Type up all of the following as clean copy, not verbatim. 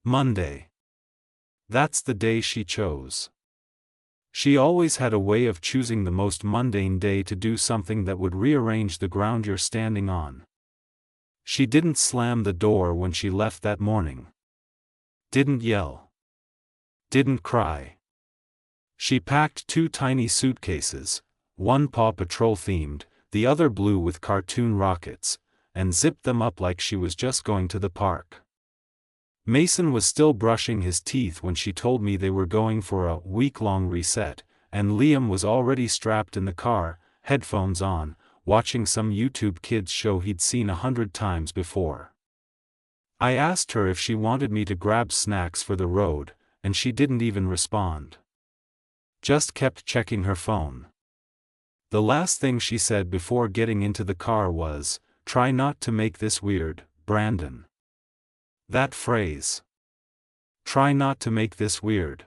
Monday. That's the day she chose. She always had a way of choosing the most mundane day to do something that would rearrange the ground you're standing on. She didn't slam the door when she left that morning. Didn't yell. Didn't cry. She packed 2 tiny suitcases, one Paw Patrol themed, the other blue with cartoon rockets, and zipped them up like she was just going to the park. Mason was still brushing his teeth when she told me they were going for a week-long reset, and Liam was already strapped in the car, headphones on, watching some YouTube Kids show he'd seen 100 times before. I asked her if she wanted me to grab snacks for the road, and she didn't even respond. Just kept checking her phone. The last thing she said before getting into the car was, "Try not to make this weird, Brandon." That phrase. Try not to make this weird.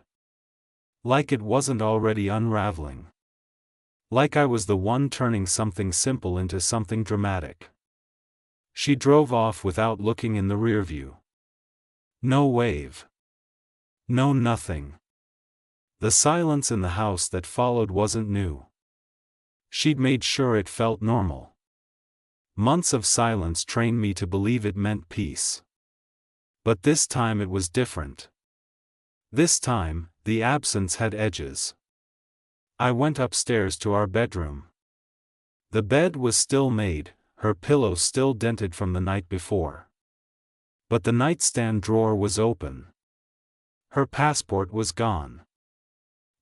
Like it wasn't already unraveling. Like I was the one turning something simple into something dramatic. She drove off without looking in the rearview. No wave. No nothing. The silence in the house that followed wasn't new. She'd made sure it felt normal. Months of silence trained me to believe it meant peace. But this time it was different. This time, the absence had edges. I went upstairs to our bedroom. The bed was still made, her pillow still dented from the night before. But the nightstand drawer was open. Her passport was gone.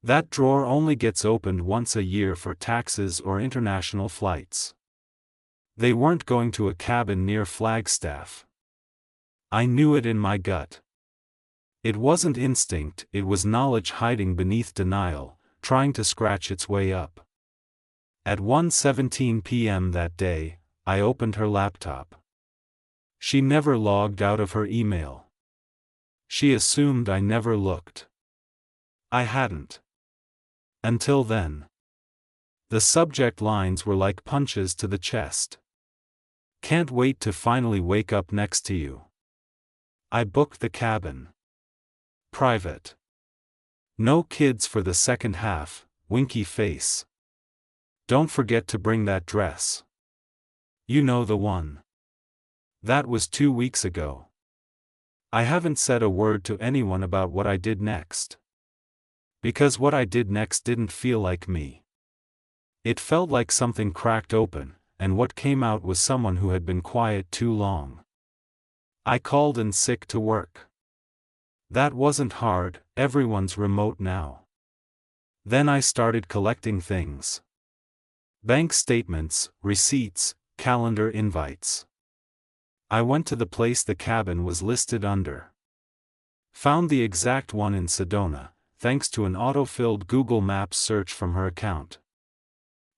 That drawer only gets opened once a year for taxes or international flights. They weren't going to a cabin near Flagstaff. I knew it in my gut. It wasn't instinct, it was knowledge hiding beneath denial, trying to scratch its way up. At 1:17 p.m. that day, I opened her laptop. She never logged out of her email. She assumed I never looked. I hadn't. Until then. The subject lines were like punches to the chest. Can't wait to finally wake up next to you. I booked the cabin. Private. No kids for the second half, winky face. Don't forget to bring that dress. You know the one. That was 2 weeks ago. I haven't said a word to anyone about what I did next. Because what I did next didn't feel like me. It felt like something cracked open, and what came out was someone who had been quiet too long. I called in sick to work. That wasn't hard, everyone's remote now. Then I started collecting things. Bank statements, receipts, calendar invites. I went to the place the cabin was listed under. Found the exact one in Sedona, thanks to an auto-filled Google Maps search from her account.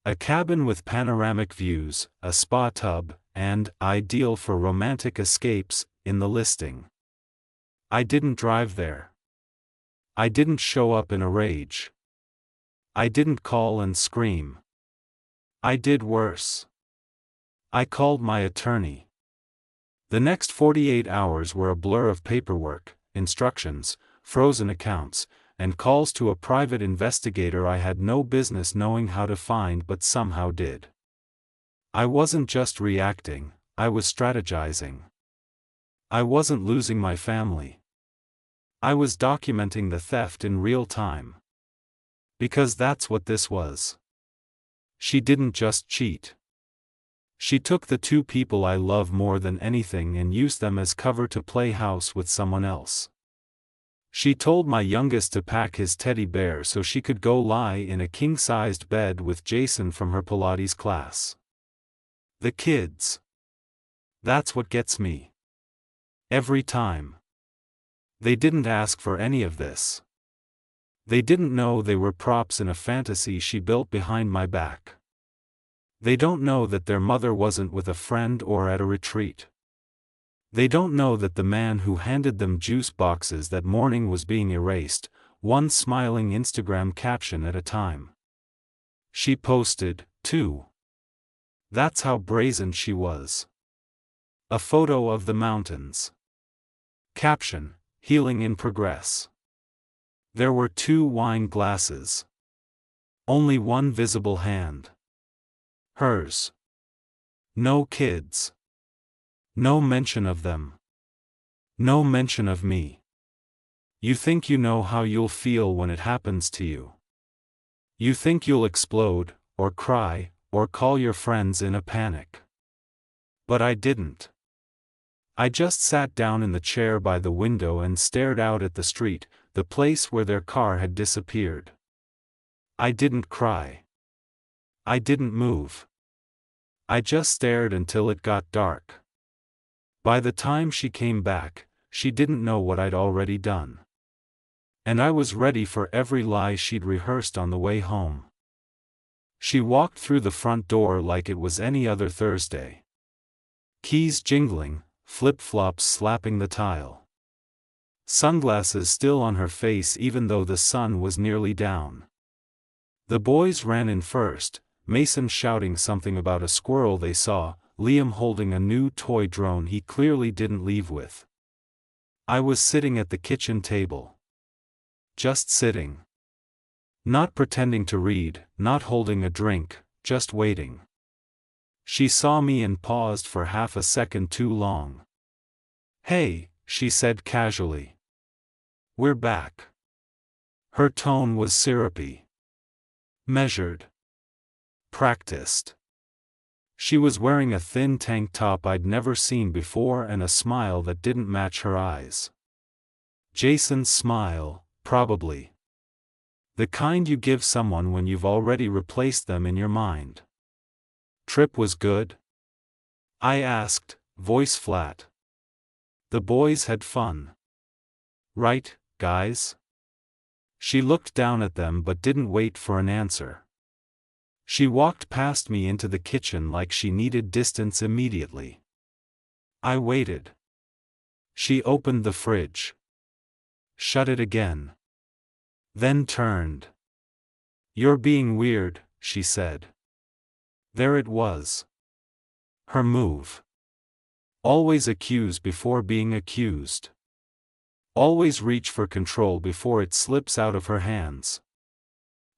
A cabin with panoramic views, a spa tub, and, ideal for romantic escapes, in the listing. I didn't drive there. I didn't show up in a rage. I didn't call and scream. I did worse. I called my attorney. The next 48 hours were a blur of paperwork, instructions, frozen accounts, and calls to a private investigator I had no business knowing how to find but somehow did. I wasn't just reacting, I was strategizing. I wasn't losing my family. I was documenting the theft in real time. Because that's what this was. She didn't just cheat. She took the 2 people I love more than anything and used them as cover to play house with someone else. She told my youngest to pack his teddy bear so she could go lie in a king-sized bed with Jason from her Pilates class. The kids. That's what gets me. Every time. They didn't ask for any of this. They didn't know they were props in a fantasy she built behind my back. They don't know that their mother wasn't with a friend or at a retreat. They don't know that the man who handed them juice boxes that morning was being erased, one smiling Instagram caption at a time. She posted, too. That's how brazen she was. A photo of the mountains. Caption, healing in progress. There were 2 wine glasses. Only one visible hand. Hers. No kids. No mention of them. No mention of me. You think you know how you'll feel when it happens to you. You think you'll explode, or cry, or call your friends in a panic. But I didn't. I just sat down in the chair by the window and stared out at the street, the place where their car had disappeared. I didn't cry. I didn't move. I just stared until it got dark. By the time she came back, she didn't know what I'd already done. And I was ready for every lie she'd rehearsed on the way home. She walked through the front door like it was any other Thursday. Keys jingling, flip-flops slapping the tile. Sunglasses still on her face even though the sun was nearly down. The boys ran in first, Mason shouting something about a squirrel they saw, Liam holding a new toy drone he clearly didn't leave with. I was sitting at the kitchen table. Just sitting. Not pretending to read, not holding a drink, just waiting. She saw me and paused for half a second too long. "Hey," she said casually. "We're back." Her tone was syrupy. Measured. Practiced. She was wearing a thin tank top I'd never seen before and a smile that didn't match her eyes. Jason's smile, probably. The kind you give someone when you've already replaced them in your mind. "Trip was good?" I asked, voice flat. "The boys had fun. Right, guys?" She looked down at them but didn't wait for an answer. She walked past me into the kitchen like she needed distance immediately. I waited. She opened the fridge. Shut it again. Then turned. "You're being weird," she said. There it was. Her move. Always accuse before being accused. Always reach for control before it slips out of her hands.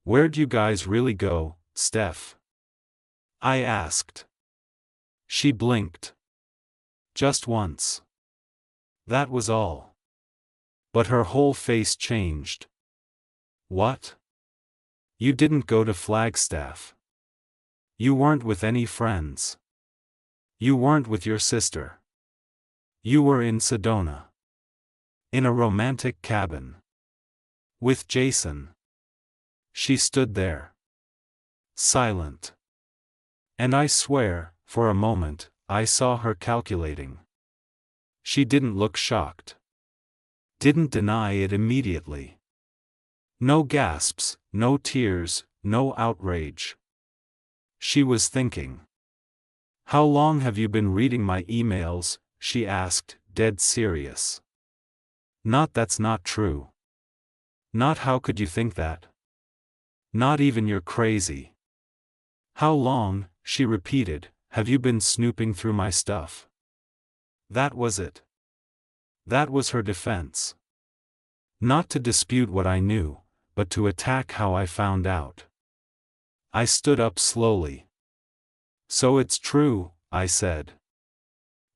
"Where'd you guys really go, Steph?" I asked. She blinked. Just once. That was all. But her whole face changed. "What? You didn't go to Flagstaff? You weren't with any friends? You weren't with your sister? You were in Sedona? In a romantic cabin? With Jason?" She stood there. Silent. And I swear, for a moment, I saw her calculating. She didn't look shocked. Didn't deny it immediately. No gasps, no tears, no outrage. She was thinking. "How long have you been reading my emails?" she asked, dead serious. Not "that's not true." Not "how could you think that?" Not even "you're crazy." "How long," she repeated, "have you been snooping through my stuff?" That was it. That was her defense. Not to dispute what I knew, but to attack how I found out. I stood up slowly. "So it's true," I said.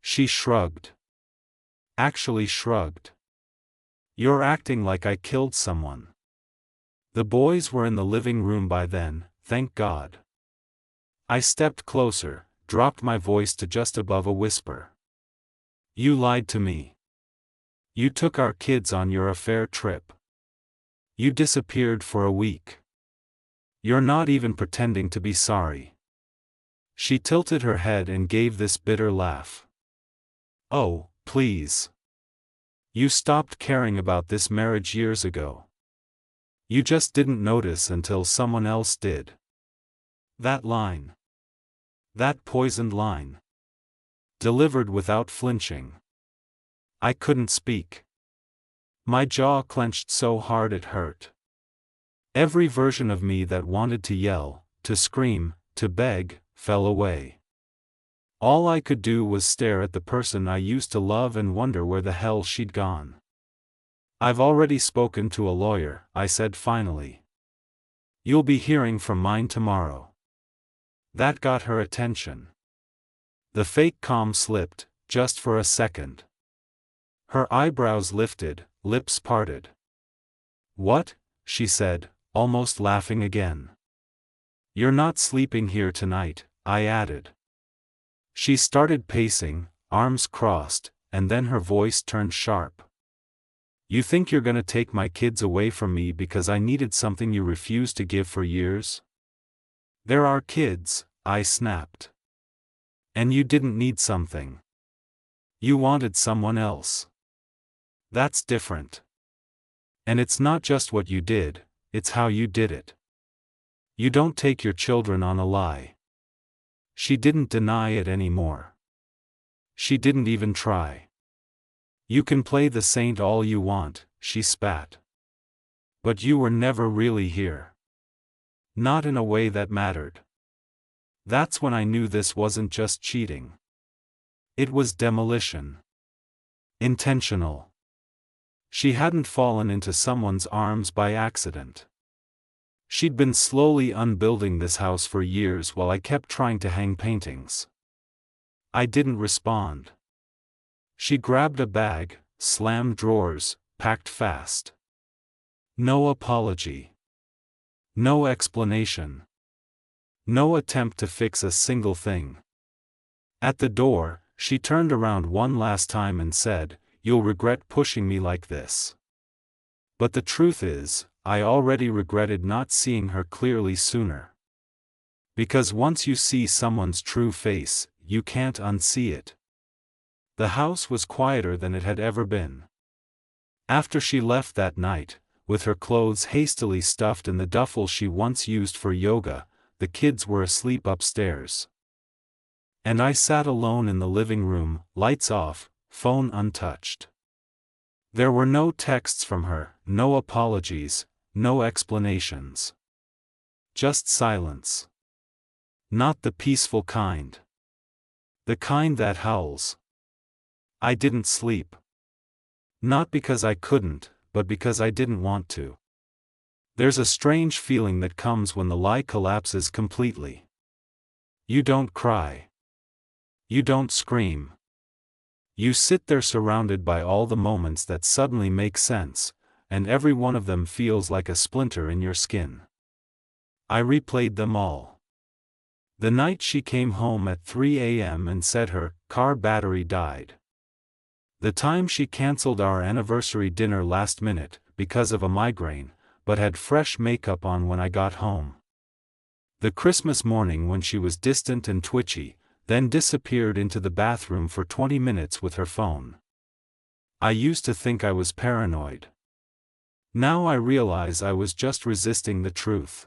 She shrugged. Actually shrugged. "You're acting like I killed someone." The boys were in the living room by then, thank God. I stepped closer, dropped my voice to just above a whisper. "You lied to me. You took our kids on your affair trip. You disappeared for a week. You're not even pretending to be sorry." She tilted her head and gave this bitter laugh. "Oh, please. You stopped caring about this marriage years ago. You just didn't notice until someone else did." That line. That poisoned line. Delivered without flinching. I couldn't speak. My jaw clenched so hard it hurt. Every version of me that wanted to yell, to scream, to beg, fell away. All I could do was stare at the person I used to love and wonder where the hell she'd gone. I've already spoken to a lawyer, I said finally. You'll be hearing from mine tomorrow. That got her attention. The fake calm slipped, just for a second. Her eyebrows lifted, lips parted. What? She said, almost laughing again. You're not sleeping here tonight, I added. She started pacing, arms crossed, and then her voice turned sharp. You think you're gonna take my kids away from me because I needed something you refused to give for years? There are kids, I snapped. And you didn't need something. You wanted someone else. That's different. And it's not just what you did, it's how you did it. You don't take your children on a lie. She didn't deny it anymore. She didn't even try. You can play the saint all you want, she spat. But you were never really here. Not in a way that mattered. That's when I knew this wasn't just cheating. It was demolition. Intentional. She hadn't fallen into someone's arms by accident. She'd been slowly unbuilding this house for years while I kept trying to hang paintings. I didn't respond. She grabbed a bag, slammed drawers, packed fast. No apology. No explanation. No attempt to fix a single thing. At the door, she turned around one last time and said, "You'll regret pushing me like this." But the truth is, I already regretted not seeing her clearly sooner. Because once you see someone's true face, you can't unsee it. The house was quieter than it had ever been. After she left that night, with her clothes hastily stuffed in the duffel she once used for yoga, the kids were asleep upstairs. And I sat alone in the living room, lights off, phone untouched. There were no texts from her, no apologies, no explanations. Just silence. Not the peaceful kind. The kind that howls. I didn't sleep. Not because I couldn't, but because I didn't want to. There's a strange feeling that comes when the lie collapses completely. You don't cry. You don't scream. You sit there surrounded by all the moments that suddenly make sense, and every one of them feels like a splinter in your skin. I replayed them all. The night she came home at 3 a.m. and said her car battery died. The time she canceled our anniversary dinner last minute, because of a migraine, but had fresh makeup on when I got home. The Christmas morning when she was distant and twitchy, then disappeared into the bathroom for 20 minutes with her phone. I used to think I was paranoid. Now I realize I was just resisting the truth.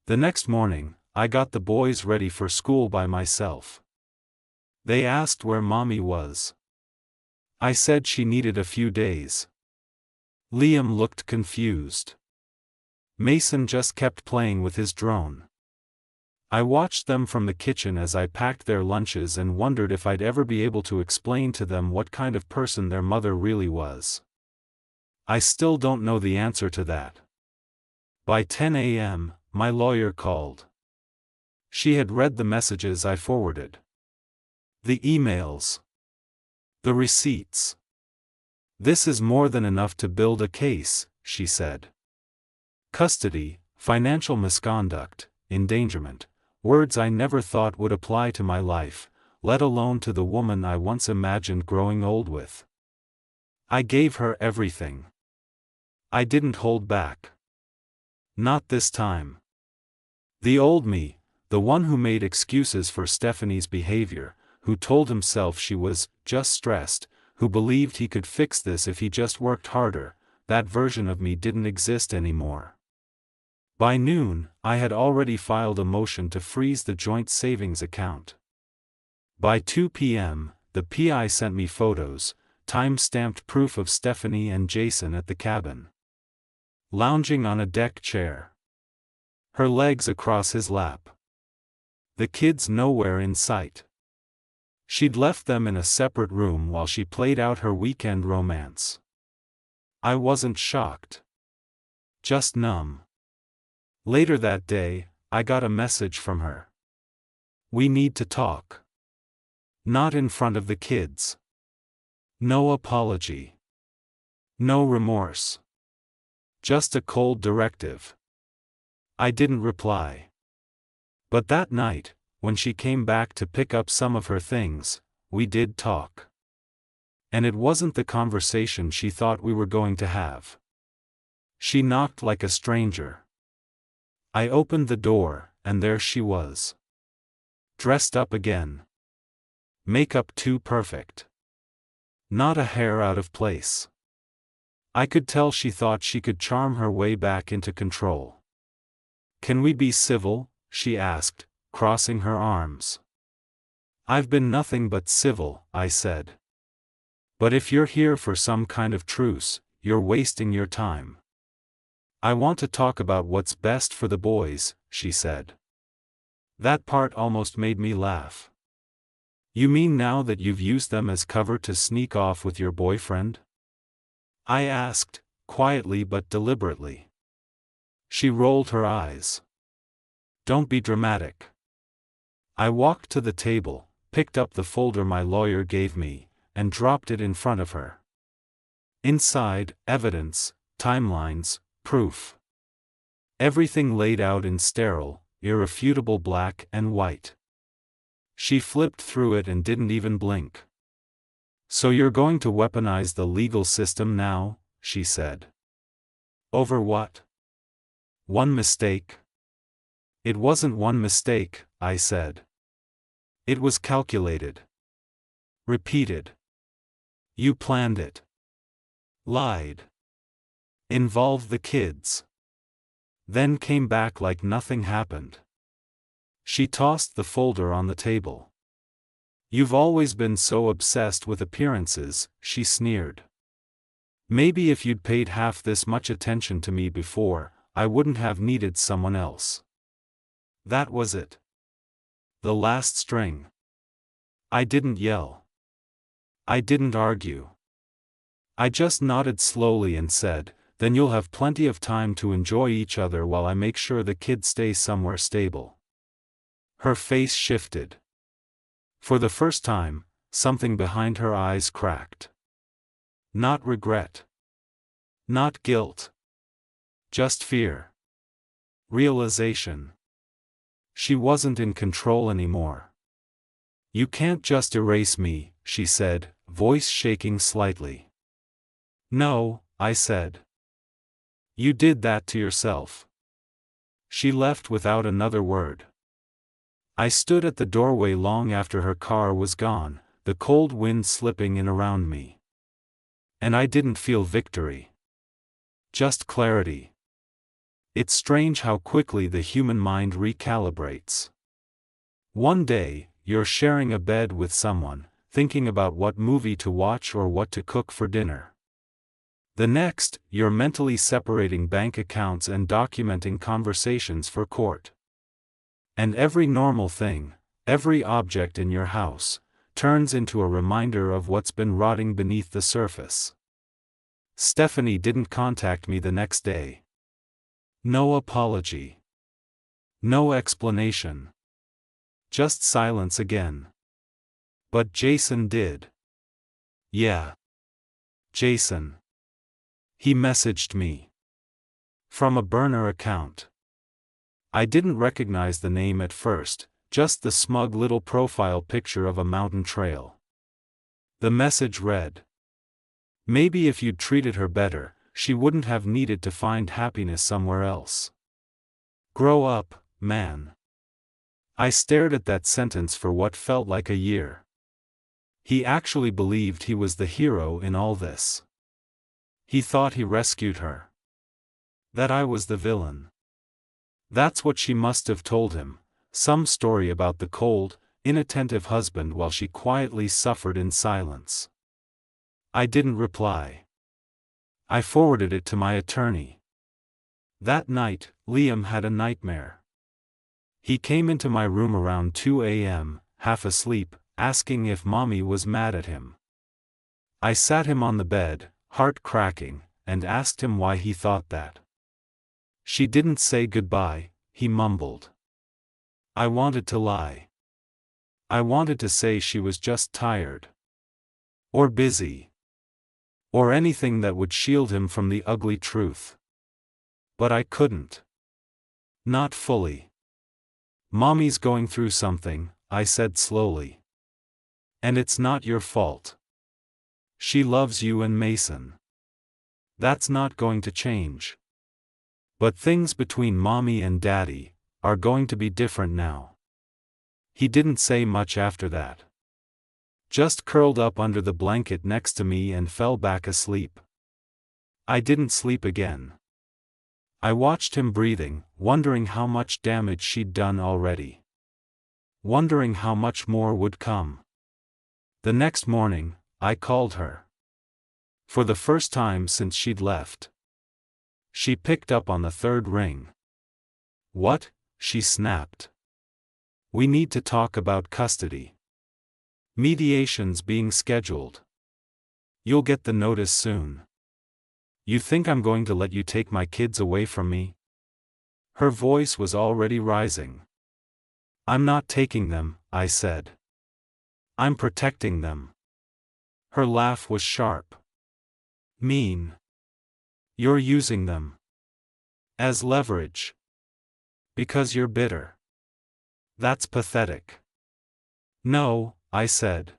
The next morning, I got the boys ready for school by myself. They asked where Mommy was. I said she needed a few days. Liam looked confused. Mason just kept playing with his drone. I watched them from the kitchen as I packed their lunches and wondered if I'd ever be able to explain to them what kind of person their mother really was. I still don't know the answer to that. By 10 a.m., my lawyer called. She had read the messages I forwarded. The emails. The receipts. This is more than enough to build a case, she said. Custody, financial misconduct, endangerment, words I never thought would apply to my life, let alone to the woman I once imagined growing old with. I gave her everything. I didn't hold back. Not this time. The old me, the one who made excuses for Stephanie's behavior, who told himself she was just stressed, who believed he could fix this if he just worked harder, that version of me didn't exist anymore. By noon, I had already filed a motion to freeze the joint savings account. By 2 p.m., the PI sent me photos, time-stamped proof of Stephanie and Jason at the cabin. Lounging on a deck chair. Her legs across his lap. The kids nowhere in sight. She'd left them in a separate room while she played out her weekend romance. I wasn't shocked. Just numb. Later that day, I got a message from her. We need to talk. Not in front of the kids. No apology. No remorse. Just a cold directive. I didn't reply. But that night, when she came back to pick up some of her things, we did talk. And it wasn't the conversation she thought we were going to have. She knocked like a stranger. I opened the door, and there she was. Dressed up again. Makeup too perfect. Not a hair out of place. I could tell she thought she could charm her way back into control. Can we be civil? She asked, crossing her arms. I've been nothing but civil, I said. But if you're here for some kind of truce, you're wasting your time. I want to talk about what's best for the boys, she said. That part almost made me laugh. You mean now that you've used them as cover to sneak off with your boyfriend? I asked, quietly but deliberately. She rolled her eyes. Don't be dramatic. I walked to the table, picked up the folder my lawyer gave me, and dropped it in front of her. Inside, evidence, timelines, proof. Everything laid out in sterile, irrefutable black and white. She flipped through it and didn't even blink. So you're going to weaponize the legal system now, she said. Over what? One mistake? It wasn't one mistake, I said. It was calculated. Repeated. You planned it. Lied. Involved the kids. Then came back like nothing happened. She tossed the folder on the table. You've always been so obsessed with appearances, she sneered. Maybe if you'd paid half this much attention to me before, I wouldn't have needed someone else. That was it. The last string. I didn't yell. I didn't argue. I just nodded slowly and said, then you'll have plenty of time to enjoy each other while I make sure the kids stay somewhere stable. Her face shifted. For the first time, something behind her eyes cracked. Not regret. Not guilt. Just fear. Realization. She wasn't in control anymore. You can't just erase me, she said, voice shaking slightly. No, I said. You did that to yourself. She left without another word. I stood at the doorway long after her car was gone, the cold wind slipping in around me. And I didn't feel victory. Just clarity. It's strange how quickly the human mind recalibrates. One day, you're sharing a bed with someone, thinking about what movie to watch or what to cook for dinner. The next, you're mentally separating bank accounts and documenting conversations for court. And every normal thing, every object in your house, turns into a reminder of what's been rotting beneath the surface. Stephanie didn't contact me the next day. No apology. No explanation. Just silence again. But Jason did. Yeah. Jason. He messaged me. From a burner account. I didn't recognize the name at first, just the smug little profile picture of a mountain trail. The message read, maybe if you'd treated her better, she wouldn't have needed to find happiness somewhere else. Grow up, man. I stared at that sentence for what felt like a year. He actually believed he was the hero in all this. He thought he rescued her. That I was the villain. That's what she must have told him, some story about the cold, inattentive husband while she quietly suffered in silence. I didn't reply. I forwarded it to my attorney. That night, Liam had a nightmare. He came into my room around 2 a.m., half asleep, asking if Mommy was mad at him. I sat him on the bed, heart cracking, and asked him why he thought that. She didn't say goodbye, he mumbled. I wanted to lie. I wanted to say she was just tired. Or busy. Or anything that would shield him from the ugly truth. But I couldn't. Not fully. Mommy's going through something, I said slowly. And it's not your fault. She loves you and Mason. That's not going to change. But things between Mommy and Daddy are going to be different now. He didn't say much after that. Just curled up under the blanket next to me and fell back asleep. I didn't sleep again. I watched him breathing, wondering how much damage she'd done already. Wondering how much more would come. The next morning, I called her. For the first time since she'd left. She picked up on the third ring. What? She snapped. We need to talk about custody. Mediation's being scheduled. You'll get the notice soon. You think I'm going to let you take my kids away from me? Her voice was already rising. I'm not taking them, I said. I'm protecting them. Her laugh was sharp. Mean. You're using them. As leverage. Because you're bitter. That's pathetic. No, I said.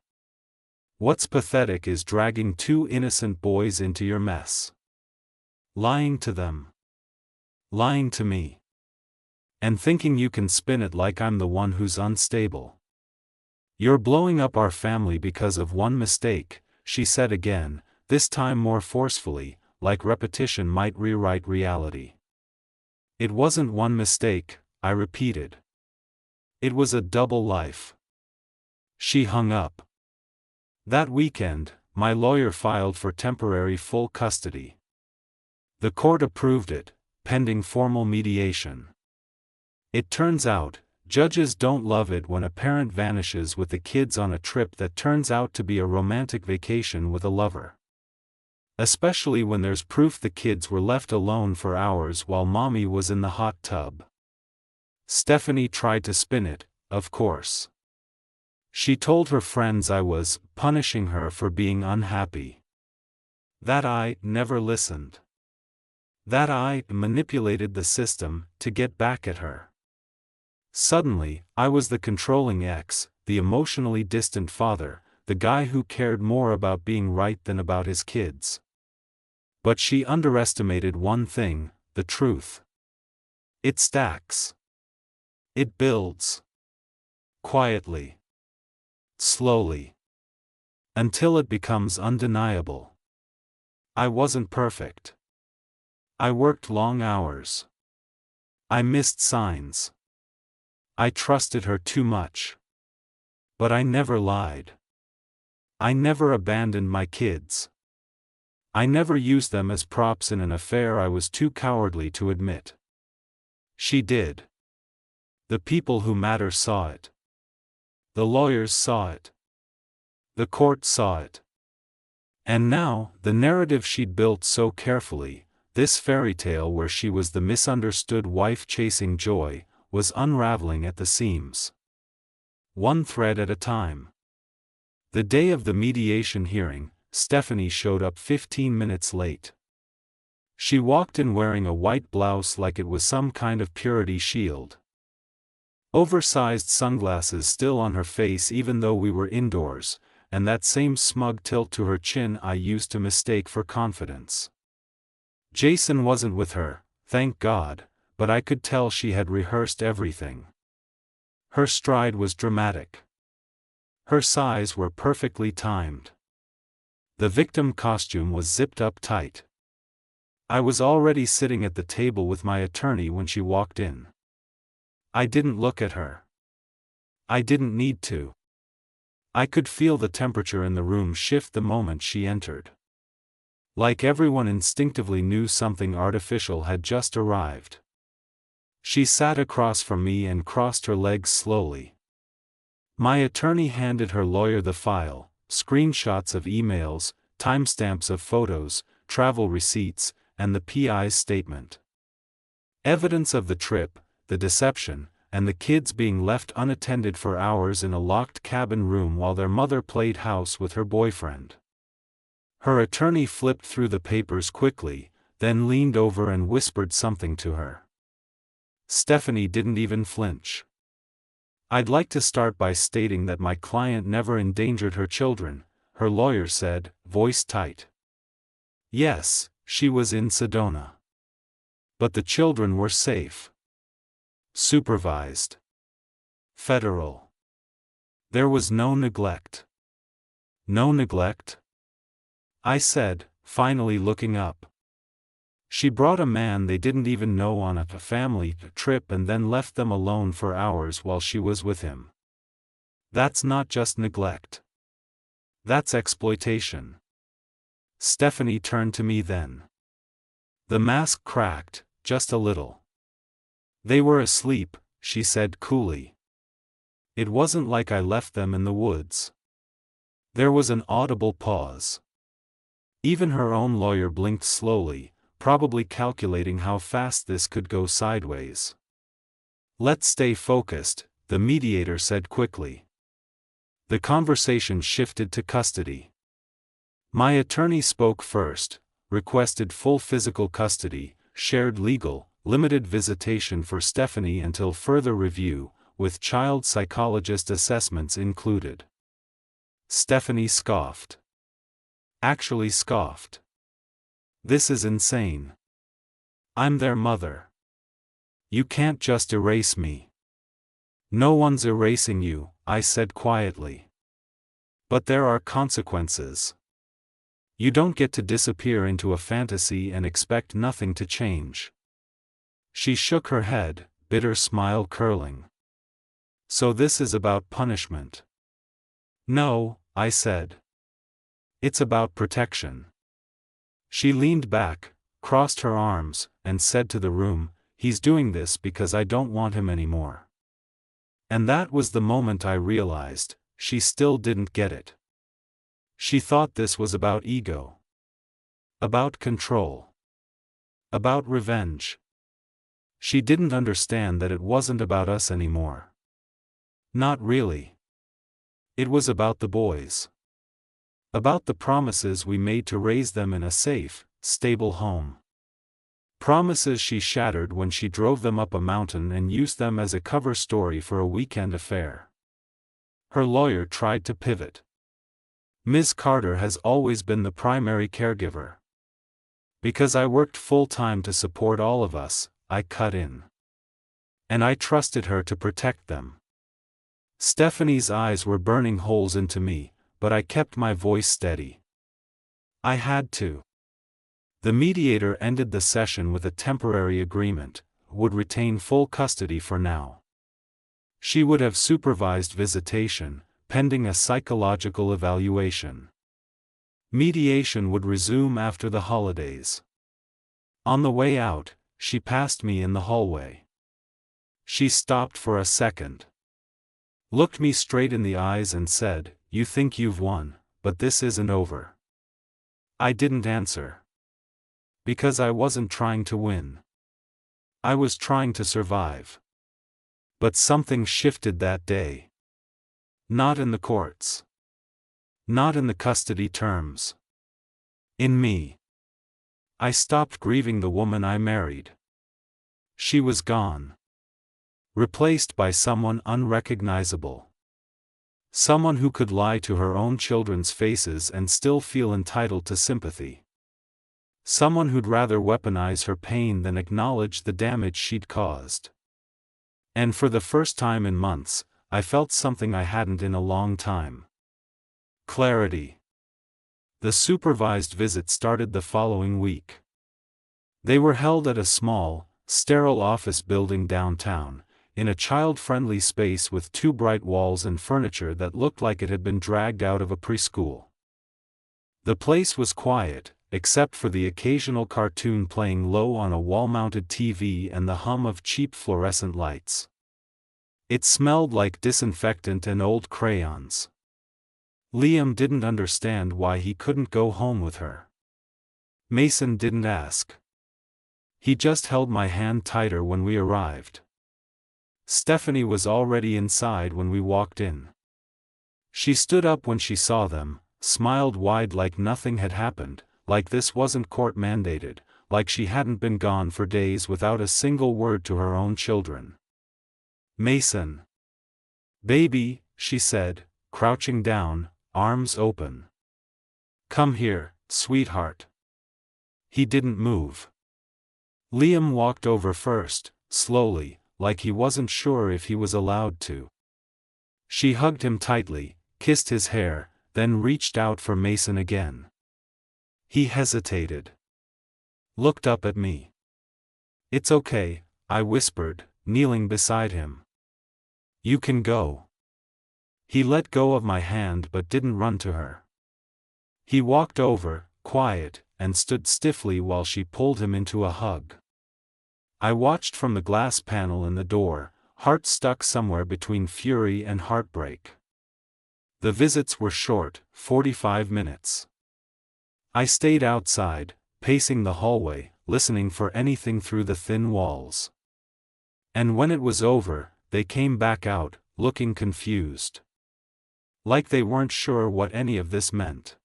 What's pathetic is dragging two innocent boys into your mess. Lying to them. Lying to me. And thinking you can spin it like I'm the one who's unstable. You're blowing up our family because of one mistake, she said again, this time more forcefully, like repetition might rewrite reality. It wasn't one mistake, I repeated. It was a double life. She hung up. That weekend, my lawyer filed for temporary full custody. The court approved it, pending formal mediation. It turns out, judges don't love it when a parent vanishes with the kids on a trip that turns out to be a romantic vacation with a lover. Especially when there's proof the kids were left alone for hours while Mommy was in the hot tub. Stephanie tried to spin it, of course. She told her friends I was punishing her for being unhappy. That I never listened. That I manipulated the system to get back at her. Suddenly, I was the controlling ex, the emotionally distant father, the guy who cared more about being right than about his kids. But she underestimated one thing, the truth. It stacks. It builds. Quietly. Slowly. Until it becomes undeniable. I wasn't perfect. I worked long hours. I missed signs. I trusted her too much. But I never lied. I never abandoned my kids. I never used them as props in an affair I was too cowardly to admit. She did. The people who matter saw it. The lawyers saw it. The court saw it. And now, the narrative she'd built so carefully, this fairy tale where she was the misunderstood wife chasing joy, was unraveling at the seams. One thread at a time. The day of the mediation hearing, Stephanie showed up 15 minutes late. She walked in wearing a white blouse like it was some kind of purity shield. Oversized sunglasses still on her face even though we were indoors, and that same smug tilt to her chin I used to mistake for confidence. Jason wasn't with her, thank God, but I could tell she had rehearsed everything. Her stride was dramatic. Her sighs were perfectly timed. The victim costume was zipped up tight. I was already sitting at the table with my attorney when she walked in. I didn't look at her. I didn't need to. I could feel the temperature in the room shift the moment she entered. Like everyone instinctively knew something artificial had just arrived. She sat across from me and crossed her legs slowly. My attorney handed her lawyer the file, screenshots of emails, timestamps of photos, travel receipts, and the PI's statement. Evidence of the trip, the deception, and the kids being left unattended for hours in a locked cabin room while their mother played house with her boyfriend. Her attorney flipped through the papers quickly, then leaned over and whispered something to her. Stephanie didn't even flinch. "I'd like to start by stating that my client never endangered her children," her lawyer said, voice tight. "Yes, she was in Sedona. But the children were safe. Supervised. Federal. There was no neglect." "No neglect?" I said, finally looking up. "She brought a man they didn't even know on a family trip and then left them alone for hours while she was with him. That's not just neglect. That's exploitation." Stephanie turned to me then. The mask cracked, just a little. "They were asleep," she said coolly. "It wasn't like I left them in the woods." There was an audible pause. Even her own lawyer blinked slowly, probably calculating how fast this could go sideways. "Let's stay focused," the mediator said quickly. The conversation shifted to custody. My attorney spoke first, requested full physical custody, shared legal, limited visitation for Stephanie until further review, with child psychologist assessments included. Stephanie scoffed. Actually scoffed. "This is insane. I'm their mother. You can't just erase me." "No one's erasing you," I said quietly. "But there are consequences. You don't get to disappear into a fantasy and expect nothing to change." She shook her head, bitter smile curling. "So this is about punishment?" "No," I said. "It's about protection." She leaned back, crossed her arms, and said to the room, "He's doing this because I don't want him anymore." And that was the moment I realized, she still didn't get it. She thought this was about ego. About control. About revenge. She didn't understand that it wasn't about us anymore. Not really. It was about the boys. About the promises we made to raise them in a safe, stable home. Promises she shattered when she drove them up a mountain and used them as a cover story for a weekend affair. Her lawyer tried to pivot. "Ms. Carter has always been the primary caregiver. Because I worked full-time to support all of us," I cut in. "And I trusted her to protect them." Stephanie's eyes were burning holes into me, but I kept my voice steady. I had to. The mediator ended the session with a temporary agreement, would retain full custody for now. She would have supervised visitation, pending a psychological evaluation. Mediation would resume after the holidays. On the way out, she passed me in the hallway. She stopped for a second. Looked me straight in the eyes and said, "You think you've won, but this isn't over." I didn't answer. Because I wasn't trying to win. I was trying to survive. But something shifted that day. Not in the courts. Not in the custody terms. In me. I stopped grieving the woman I married. She was gone. Replaced by someone unrecognizable. Someone who could lie to her own children's faces and still feel entitled to sympathy. Someone who'd rather weaponize her pain than acknowledge the damage she'd caused. And for the first time in months, I felt something I hadn't in a long time. Clarity. The supervised visit started the following week. They were held at a small, sterile office building downtown, in a child-friendly space with two bright walls and furniture that looked like it had been dragged out of a preschool. The place was quiet, except for the occasional cartoon playing low on a wall-mounted TV and the hum of cheap fluorescent lights. It smelled like disinfectant and old crayons. Liam didn't understand why he couldn't go home with her. Mason didn't ask. He just held my hand tighter when we arrived. Stephanie was already inside when we walked in. She stood up when she saw them, smiled wide like nothing had happened, like this wasn't court-mandated, like she hadn't been gone for days without a single word to her own children. "Mason. Baby," she said, crouching down, arms open. "Come here, sweetheart." He didn't move. Liam walked over first, slowly, like he wasn't sure if he was allowed to. She hugged him tightly, kissed his hair, then reached out for Mason again. He hesitated. Looked up at me. "It's okay," I whispered, kneeling beside him. "You can go." He let go of my hand but didn't run to her. He walked over, quiet, and stood stiffly while she pulled him into a hug. I watched from the glass panel in the door, heart stuck somewhere between fury and heartbreak. The visits were short, 45 minutes. I stayed outside, pacing the hallway, listening for anything through the thin walls. And when it was over, they came back out, looking confused. Like they weren't sure what any of this meant.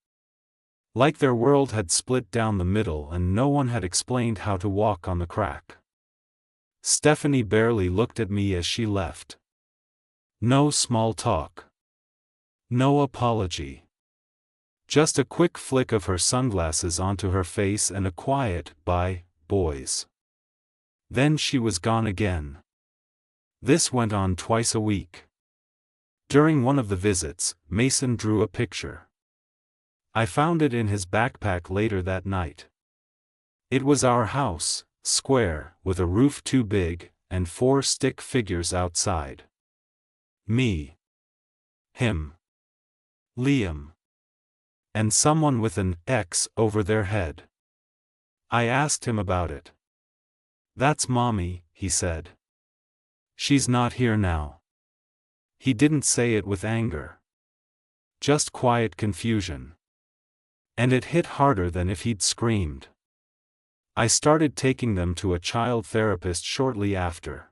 Like their world had split down the middle and no one had explained how to walk on the crack. Stephanie barely looked at me as she left. No small talk. No apology. Just a quick flick of her sunglasses onto her face and a quiet, "Bye, boys." Then she was gone again. This went on twice a week. During one of the visits, Mason drew a picture. I found it in his backpack later that night. It was our house, square, with a roof too big, and 4 stick figures outside. Me. Him. Liam. And someone with an X over their head. I asked him about it. "That's Mommy," he said. "She's not here now." He didn't say it with anger. Just quiet confusion. And it hit harder than if he'd screamed. I started taking them to a child therapist shortly after.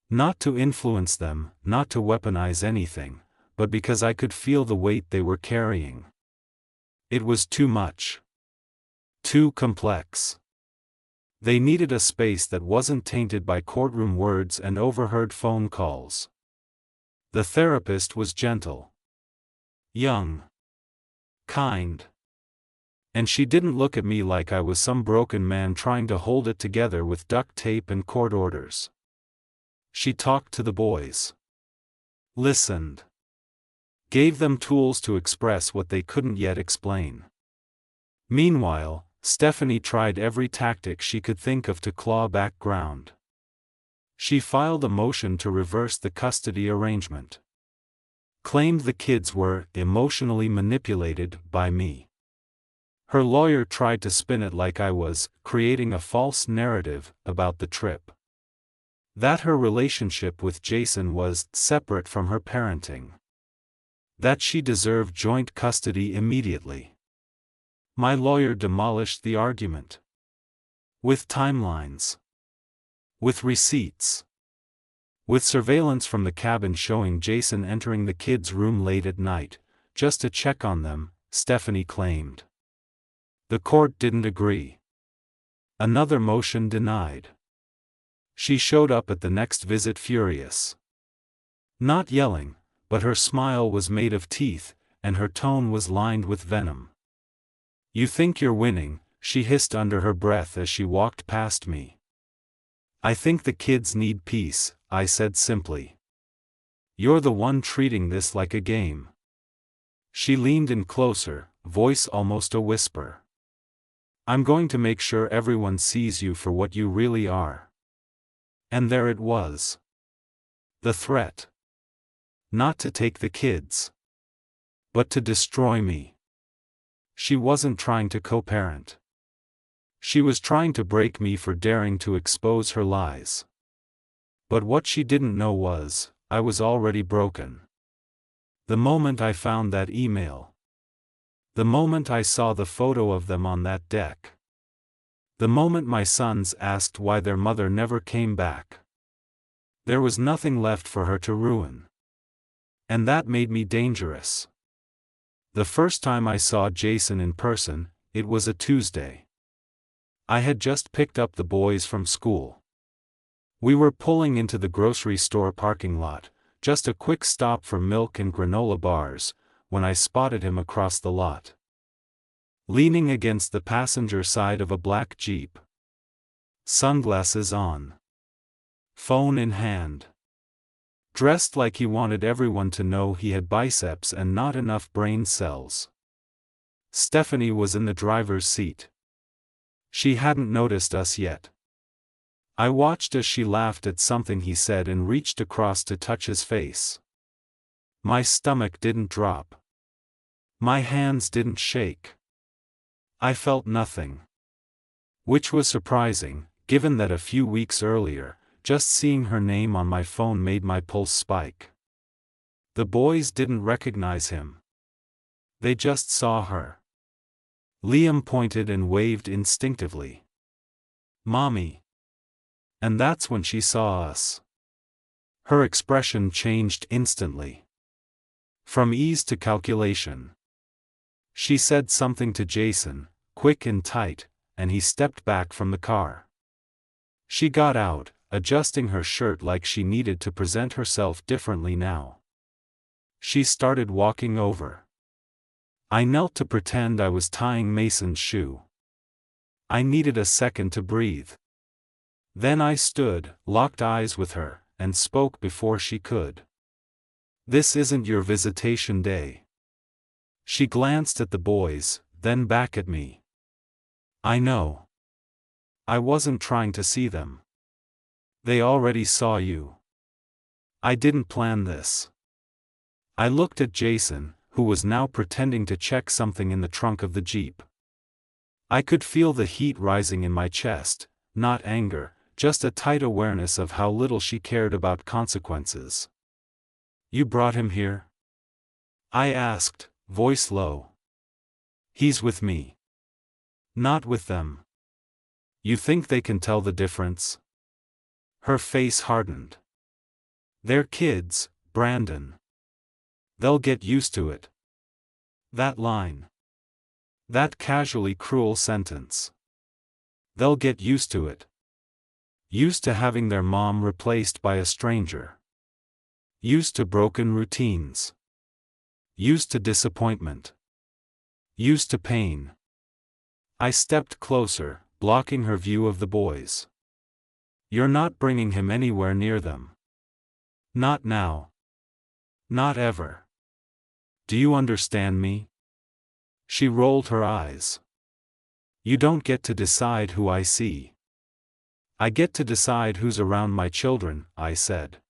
Not to influence them, not to weaponize anything, but because I could feel the weight they were carrying. It was too much. Too complex. They needed a space that wasn't tainted by courtroom words and overheard phone calls. The therapist was gentle. Young. Kind. And she didn't look at me like I was some broken man trying to hold it together with duct tape and court orders. She talked to the boys. Listened. Gave them tools to express what they couldn't yet explain. Meanwhile, Stephanie tried every tactic she could think of to claw back ground. She filed a motion to reverse the custody arrangement. Claimed the kids were emotionally manipulated by me. Her lawyer tried to spin it like I was creating a false narrative about the trip. That her relationship with Jason was separate from her parenting. That she deserved joint custody immediately. My lawyer demolished the argument. With timelines. With receipts. With surveillance from the cabin showing Jason entering the kids' room late at night, just to check on them, Stephanie claimed. The court didn't agree. Another motion denied. She showed up at the next visit furious. Not yelling, but her smile was made of teeth, and her tone was lined with venom. "You think you're winning," she hissed under her breath as she walked past me. "I think the kids need peace," I said simply. "You're the one treating this like a game." She leaned in closer, voice almost a whisper. "I'm going to make sure everyone sees you for what you really are." And there it was. The threat. Not to take the kids. But to destroy me. She wasn't trying to co-parent. She was trying to break me for daring to expose her lies. But what she didn't know was, I was already broken. The moment I found that email. The moment I saw the photo of them on that deck. The moment my sons asked why their mother never came back, there was nothing left for her to ruin. And that made me dangerous. The first time I saw Jason in person, it was a Tuesday. I had just picked up the boys from school. We were pulling into the grocery store parking lot, just a quick stop for milk and granola bars, when I spotted him across the lot, leaning against the passenger side of a black Jeep. Sunglasses on. Phone in hand. Dressed like he wanted everyone to know he had biceps and not enough brain cells. Stephanie was in the driver's seat. She hadn't noticed us yet. I watched as she laughed at something he said and reached across to touch his face. My stomach didn't drop. My hands didn't shake. I felt nothing. Which was surprising, given that a few weeks earlier, just seeing her name on my phone made my pulse spike. The boys didn't recognize him. They just saw her. Liam pointed and waved instinctively. "Mommy." And that's when she saw us. Her expression changed instantly. From ease to calculation. She said something to Jason, quick and tight, and he stepped back from the car. She got out, adjusting her shirt like she needed to present herself differently now. She started walking over. I knelt to pretend I was tying Mason's shoe. I needed a second to breathe. Then I stood, locked eyes with her, and spoke before she could. "This isn't your visitation day." She glanced at the boys, then back at me. "I know. I wasn't trying to see them. They already saw you. I didn't plan this." I looked at Jason, who was now pretending to check something in the trunk of the Jeep. I could feel the heat rising in my chest, not anger, just a tight awareness of how little she cared about consequences. "You brought him here?" I asked, voice low. "He's with me." "Not with them." "You think they can tell the difference?" Her face hardened. "They're kids, Brandon. They'll get used to it." That line. That casually cruel sentence. They'll get used to it. Used to having their mom replaced by a stranger. Used to broken routines. Used to disappointment. Used to pain. I stepped closer, blocking her view of the boys. "You're not bringing him anywhere near them. Not now. Not ever. Do you understand me?" She rolled her eyes. "You don't get to decide who I see. I get to decide who's around my children," I said.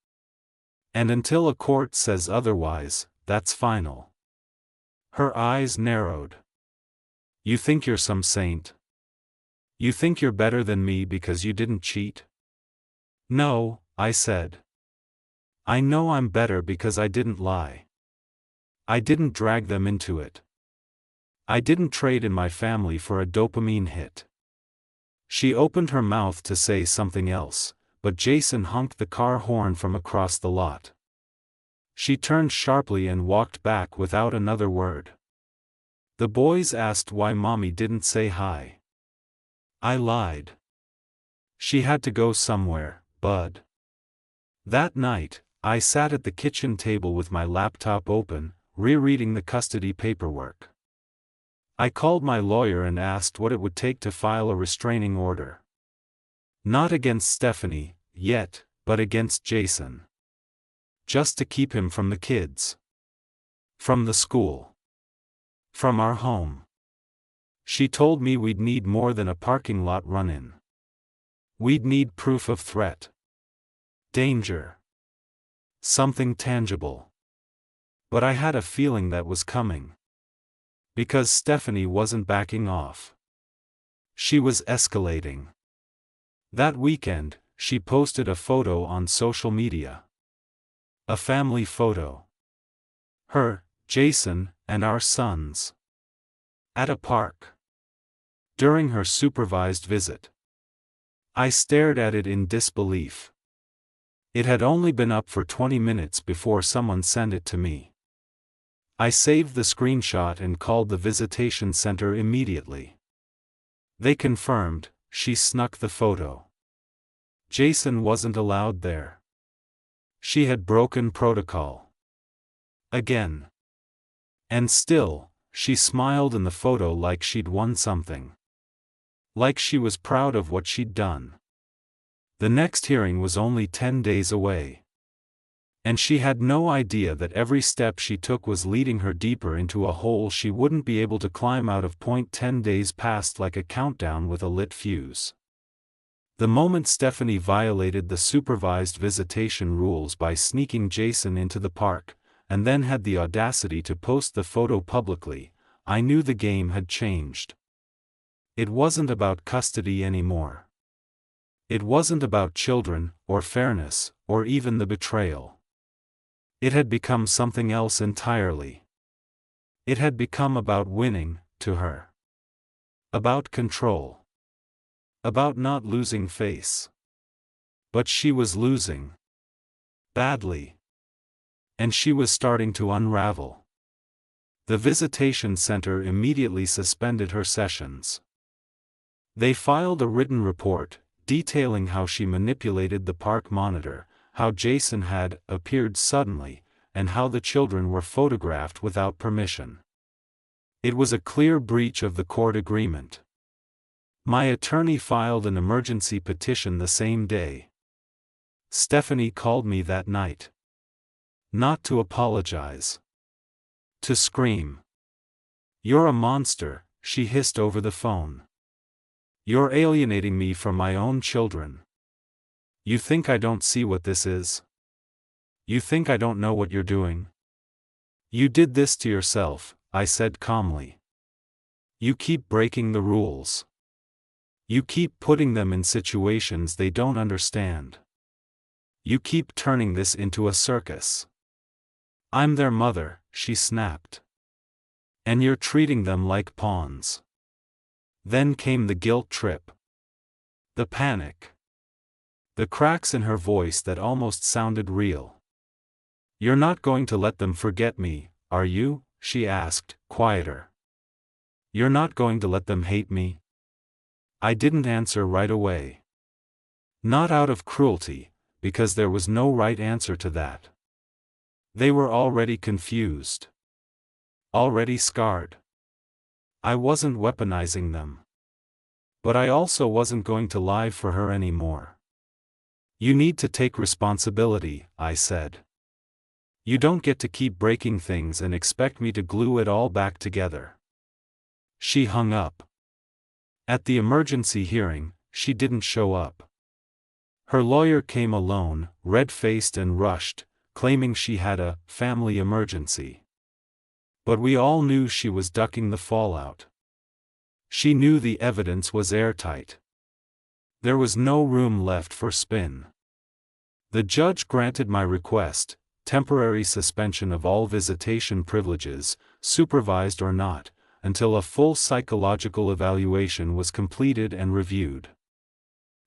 "And until a court says otherwise, that's final." Her eyes narrowed. "You think you're some saint? You think you're better than me because you didn't cheat?" "No," I said. "I know I'm better because I didn't lie. I didn't drag them into it. I didn't trade in my family for a dopamine hit." She opened her mouth to say something else, but Jason honked the car horn from across the lot. She turned sharply and walked back without another word. The boys asked why Mommy didn't say hi. I lied. She had to go somewhere, Bud. That night, I sat at the kitchen table with my laptop open, rereading the custody paperwork. I called my lawyer and asked what it would take to file a restraining order. Not against Stephanie, yet, but against Jason. Just to keep him from the kids. From the school. From our home. She told me we'd need more than a parking lot run-in. We'd need proof of threat. Danger. Something tangible. But I had a feeling that was coming. Because Stephanie wasn't backing off. She was escalating. That weekend, she posted a photo on social media. A family photo. Her, Jason, and our sons. At a park. during her supervised visit. I stared at it in disbelief. It had only been up for 20 minutes before someone sent it to me. I saved the screenshot and called the visitation center immediately. They confirmed, she snuck the photo. Jason wasn't allowed there. She had broken protocol. Again. And still, she smiled in the photo like she'd won something. Like she was proud of what she'd done. The next hearing was only 10 days away. And she had no idea that every step she took was leading her deeper into a hole she wouldn't be able to climb out of. 10 days passed like a countdown with a lit fuse. The moment Stephanie violated the supervised visitation rules by sneaking Jason into the park, and then had the audacity to post the photo publicly, I knew the game had changed. It wasn't about custody anymore. It wasn't about children, or fairness, or even the betrayal. It had become something else entirely. It had become about winning, to her. About control. About not losing face. But she was losing. Badly. And she was starting to unravel. The visitation center immediately suspended her sessions. They filed a written report, detailing how she manipulated the park monitor, how Jason had appeared suddenly, and how the children were photographed without permission. It was a clear breach of the court agreement. My attorney filed an emergency petition the same day. Stephanie called me that night. Not to apologize. To scream. "You're a monster," she hissed over the phone. "You're alienating me from my own children. You think I don't see what this is? You think I don't know what you're doing? You did this to yourself," I said calmly. "You keep breaking the rules. You keep putting them in situations they don't understand. You keep turning this into a circus. I'm their mother," she snapped. "And you're treating them like pawns." Then came the guilt trip. The panic. The cracks in her voice that almost sounded real. "You're not going to let them forget me, are you?" she asked, quieter. "You're not going to let them hate me?" I didn't answer right away. Not out of cruelty, because there was no right answer to that. They were already confused. Already scarred. I wasn't weaponizing them. But I also wasn't going to lie for her anymore. "You need to take responsibility," I said. "You don't get to keep breaking things and expect me to glue it all back together." She hung up. At the emergency hearing, she didn't show up. Her lawyer came alone, red-faced and rushed, claiming she had a family emergency. But we all knew she was ducking the fallout. She knew the evidence was airtight. There was no room left for spin. The judge granted my request, temporary suspension of all visitation privileges, supervised or not, until a full psychological evaluation was completed and reviewed.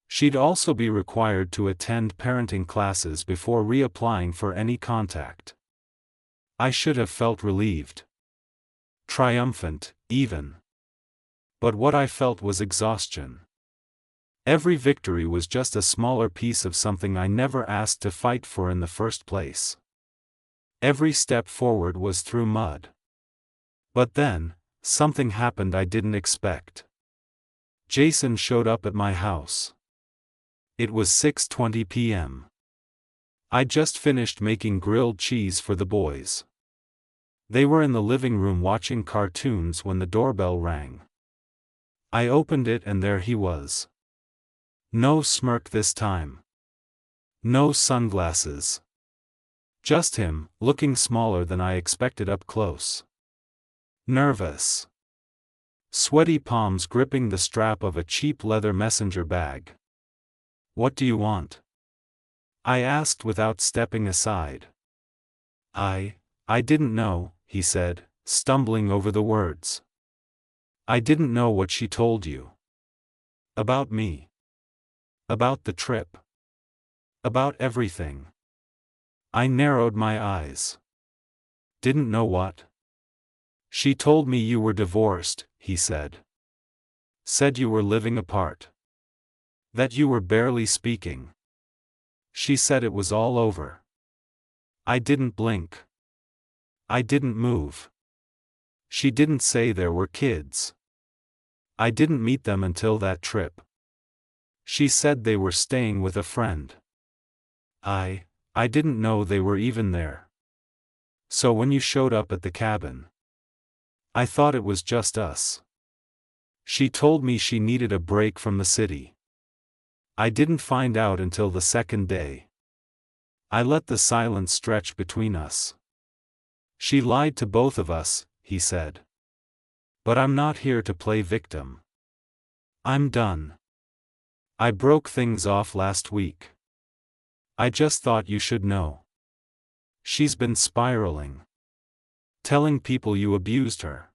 She'd also be required to attend parenting classes before reapplying for any contact. I should have felt relieved. Triumphant, even. But what I felt was exhaustion. Every victory was just a smaller piece of something I never asked to fight for in the first place. Every step forward was through mud. But then, something happened I didn't expect. Jason showed up at my house. It was 6:20 p.m. I'd just finished making grilled cheese for the boys. They were in the living room watching cartoons when the doorbell rang. I opened it and there he was. No smirk this time. No sunglasses. Just him, looking smaller than I expected up close. Nervous. Sweaty palms gripping the strap of a cheap leather messenger bag. "What do you want?" I asked without stepping aside. I didn't know," he said, stumbling over the words. I didn't know what she told you. About me. About the trip. About everything. I narrowed my eyes. Didn't know what? She told me you were divorced, he said. Said you were living apart. That you were barely speaking. She said it was all over. I didn't blink. I didn't move. She didn't say there were kids. I didn't meet them until that trip. She said they were staying with a friend. I didn't know they were even there. So when you showed up at the cabin, I thought it was just us. She told me she needed a break from the city. I didn't find out until the second day. I let the silence stretch between us. She lied to both of us, he said. But I'm not here to play victim. I'm done. I broke things off last week. I just thought you should know. She's been spiraling. Telling people you abused her.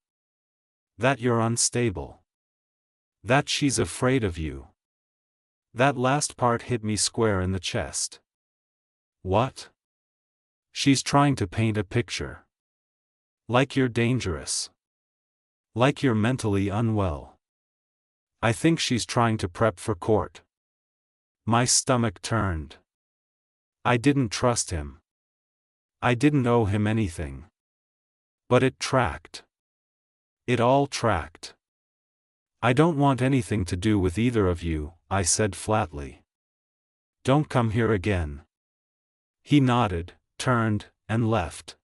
That you're unstable. That she's afraid of you. That last part hit me square in the chest. What? She's trying to paint a picture. Like you're dangerous. Like you're mentally unwell. I think she's trying to prep for court. My stomach turned. I didn't trust him. I didn't owe him anything. But it tracked. It all tracked. I don't want anything to do with either of you, I said flatly. Don't come here again. He nodded, turned, and left.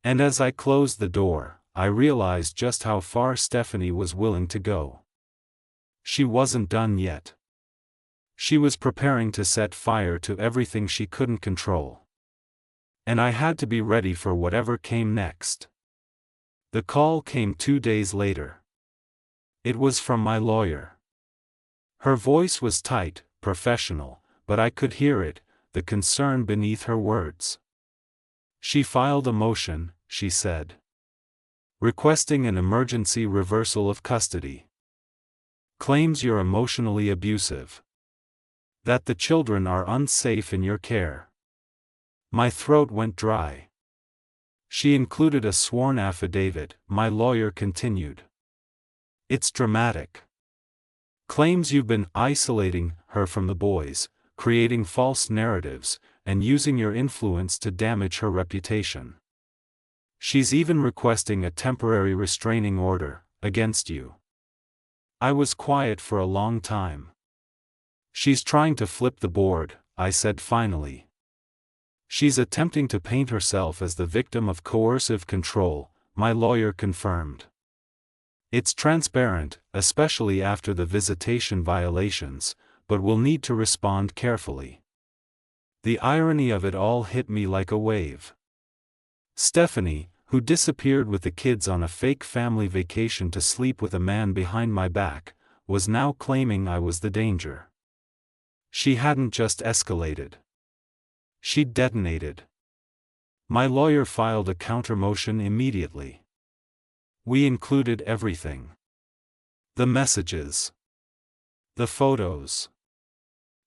And as I closed the door, I realized just how far Stephanie was willing to go. She wasn't done yet. She was preparing to set fire to everything she couldn't control. And I had to be ready for whatever came next. The call came 2 days later. It was from my lawyer. Her voice was tight, professional, but I could hear it, the concern beneath her words. She filed a motion, she said. Requesting an emergency reversal of custody. Claims you're emotionally abusive. That the children are unsafe in your care. My throat went dry. She included a sworn affidavit, my lawyer continued. It's dramatic. Claims you've been isolating her from the boys, creating false narratives, and using your influence to damage her reputation. She's even requesting a temporary restraining order against you. I was quiet for a long time. She's trying to flip the board, I said finally. She's attempting to paint herself as the victim of coercive control, my lawyer confirmed. It's transparent, especially after the visitation violations, but we'll need to respond carefully. The irony of it all hit me like a wave. Stephanie, who disappeared with the kids on a fake family vacation to sleep with a man behind my back, was now claiming I was the danger. She hadn't just escalated. She'd detonated. My lawyer filed a counter-motion immediately. We included everything. The messages. The photos.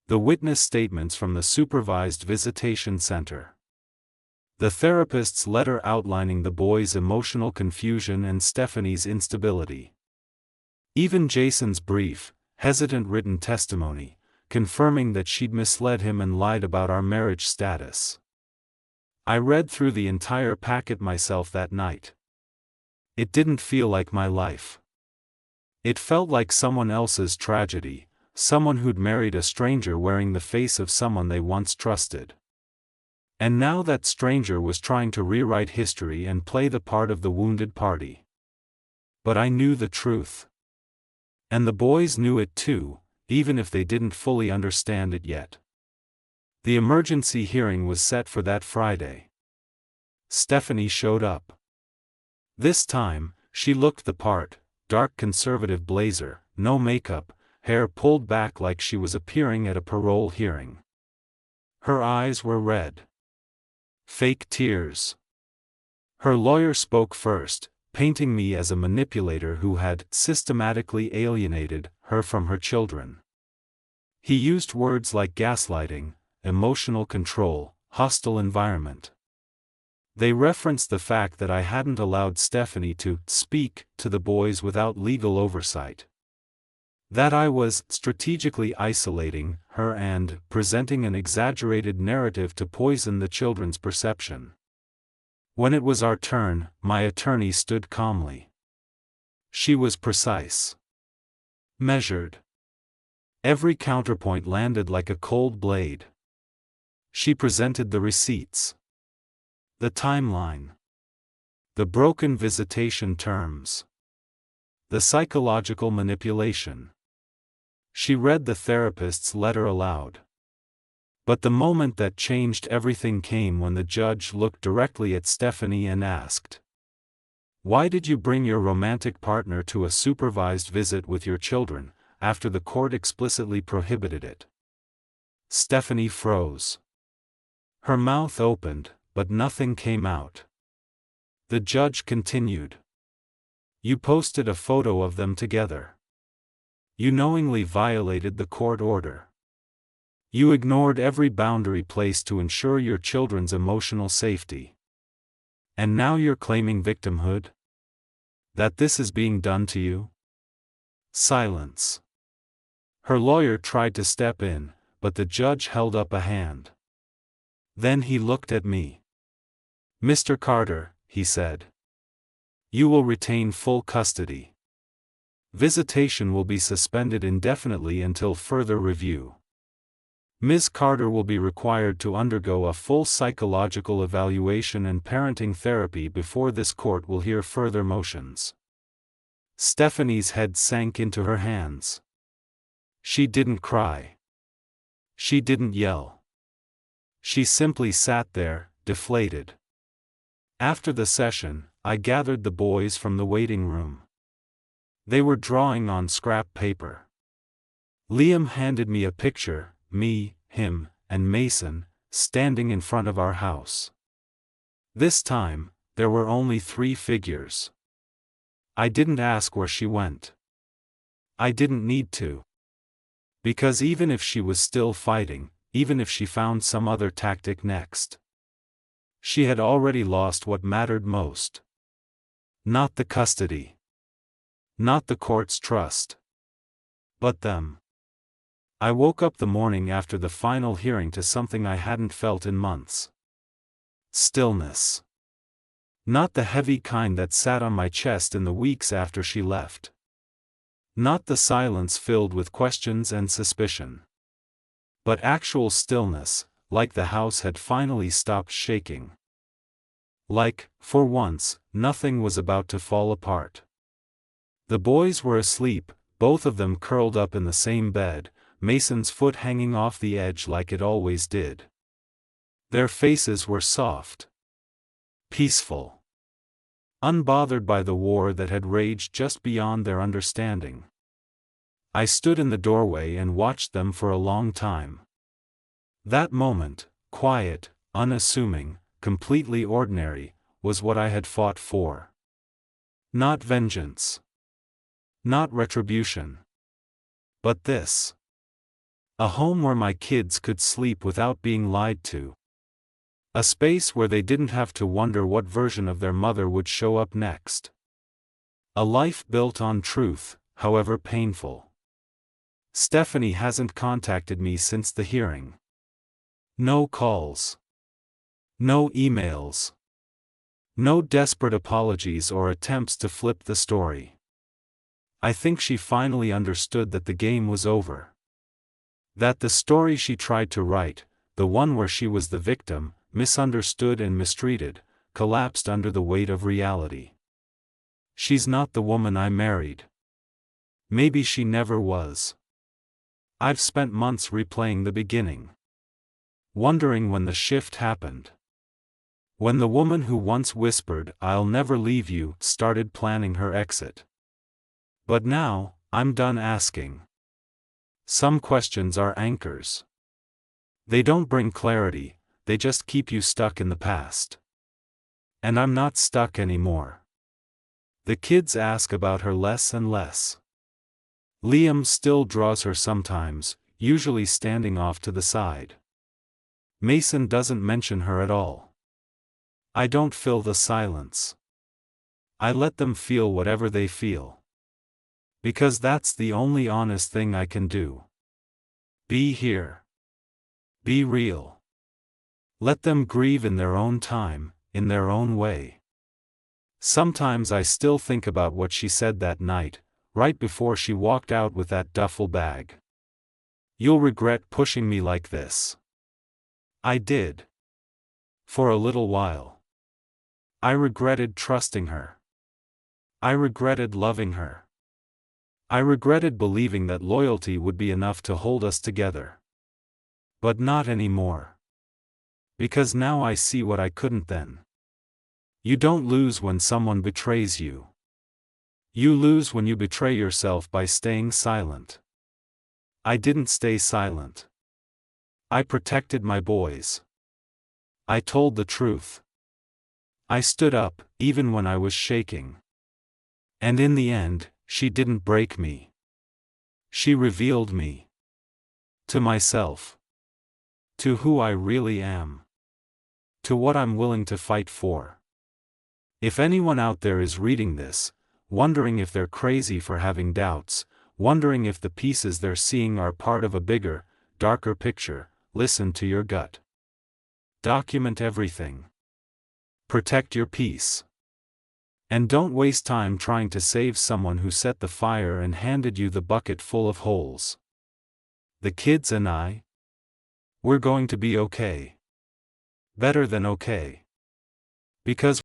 The witness statements from the supervised visitation center. The therapist's letter outlining the boys' emotional confusion and Stephanie's instability. Even Jason's brief, hesitant written testimony, confirming that she'd misled him and lied about our marriage status. I read through the entire packet myself that night. It didn't feel like my life. It felt like someone else's tragedy, someone who'd married a stranger wearing the face of someone they once trusted. And now that stranger was trying to rewrite history and play the part of the wounded party. But I knew the truth. And the boys knew it too, even if they didn't fully understand it yet. The emergency hearing was set for that Friday. Stephanie showed up. This time, she looked the part, dark conservative blazer, no makeup, hair pulled back like she was appearing at a parole hearing. Her eyes were red. Fake tears. Her lawyer spoke first, painting me as a manipulator who had systematically alienated her from her children. He used words like gaslighting, emotional control, hostile environment. They referenced the fact that I hadn't allowed Stephanie to speak to the boys without legal oversight. That I was strategically isolating her and presenting an exaggerated narrative to poison the children's perception. When it was our turn, my attorney stood calmly. She was precise. Measured. Every counterpoint landed like a cold blade. She presented the receipts. The timeline. The broken visitation terms. The psychological manipulation. She read the therapist's letter aloud. But the moment that changed everything came when the judge looked directly at Stephanie and asked, "Why did you bring your romantic partner to a supervised visit with your children, after the court explicitly prohibited it?" Stephanie froze. Her mouth opened, but nothing came out. The judge continued. "You posted a photo of them together. You knowingly violated the court order. You ignored every boundary placed to ensure your children's emotional safety. And now you're claiming victimhood? That this is being done to you?" Silence. Her lawyer tried to step in, but the judge held up a hand. Then he looked at me. "Mr. Carter," he said, "you will retain full custody. Visitation will be suspended indefinitely until further review. Ms. Carter will be required to undergo a full psychological evaluation and parenting therapy before this court will hear further motions." Stephanie's head sank into her hands. She didn't cry. She didn't yell. She simply sat there, deflated. After the session, I gathered the boys from the waiting room. They were drawing on scrap paper. Liam handed me a picture, me, him, and Mason, standing in front of our house. This time, there were only 3 figures. I didn't ask where she went. I didn't need to. Because even if she was still fighting, even if she found some other tactic next, she had already lost what mattered most. Not the custody. Not the court's trust. But them. I woke up the morning after the final hearing to something I hadn't felt in months. Stillness. Not the heavy kind that sat on my chest in the weeks after she left. Not the silence filled with questions and suspicion. But actual stillness, like the house had finally stopped shaking. Like, for once, nothing was about to fall apart. The boys were asleep, both of them curled up in the same bed, Mason's foot hanging off the edge like it always did. Their faces were soft. Peaceful. Unbothered by the war that had raged just beyond their understanding. I stood in the doorway and watched them for a long time. That moment, quiet, unassuming, completely ordinary, was what I had fought for. Not vengeance. Not retribution. But this. A home where my kids could sleep without being lied to. A space where they didn't have to wonder what version of their mother would show up next. A life built on truth, however painful. Stephanie hasn't contacted me since the hearing. No calls. No emails. No desperate apologies or attempts to flip the story. I think she finally understood that the game was over. That the story she tried to write, the one where she was the victim, misunderstood and mistreated, collapsed under the weight of reality. She's not the woman I married. Maybe she never was. I've spent months replaying the beginning. Wondering when the shift happened. When the woman who once whispered, "I'll never leave you," started planning her exit. But now, I'm done asking. Some questions are anchors. They don't bring clarity, they just keep you stuck in the past. And I'm not stuck anymore. The kids ask about her less and less. Liam still draws her sometimes, usually standing off to the side. Mason doesn't mention her at all. I don't fill the silence. I let them feel whatever they feel. Because that's the only honest thing I can do. Be here. Be real. Let them grieve in their own time, in their own way. Sometimes I still think about what she said that night, right before she walked out with that duffel bag. You'll regret pushing me like this. I did. For a little while. I regretted trusting her. I regretted loving her. I regretted believing that loyalty would be enough to hold us together. But not anymore. Because now I see what I couldn't then. You don't lose when someone betrays you. You lose when you betray yourself by staying silent. I didn't stay silent. I protected my boys. I told the truth. I stood up, even when I was shaking. And in the end, she didn't break me. She revealed me. To myself. To who I really am. To what I'm willing to fight for. If anyone out there is reading this, wondering if they're crazy for having doubts, wondering if the pieces they're seeing are part of a bigger, darker picture, listen to your gut. Document everything. Protect your peace. And don't waste time trying to save someone who set the fire and handed you the bucket full of holes. The kids and I, we're going to be okay. Better than okay. Because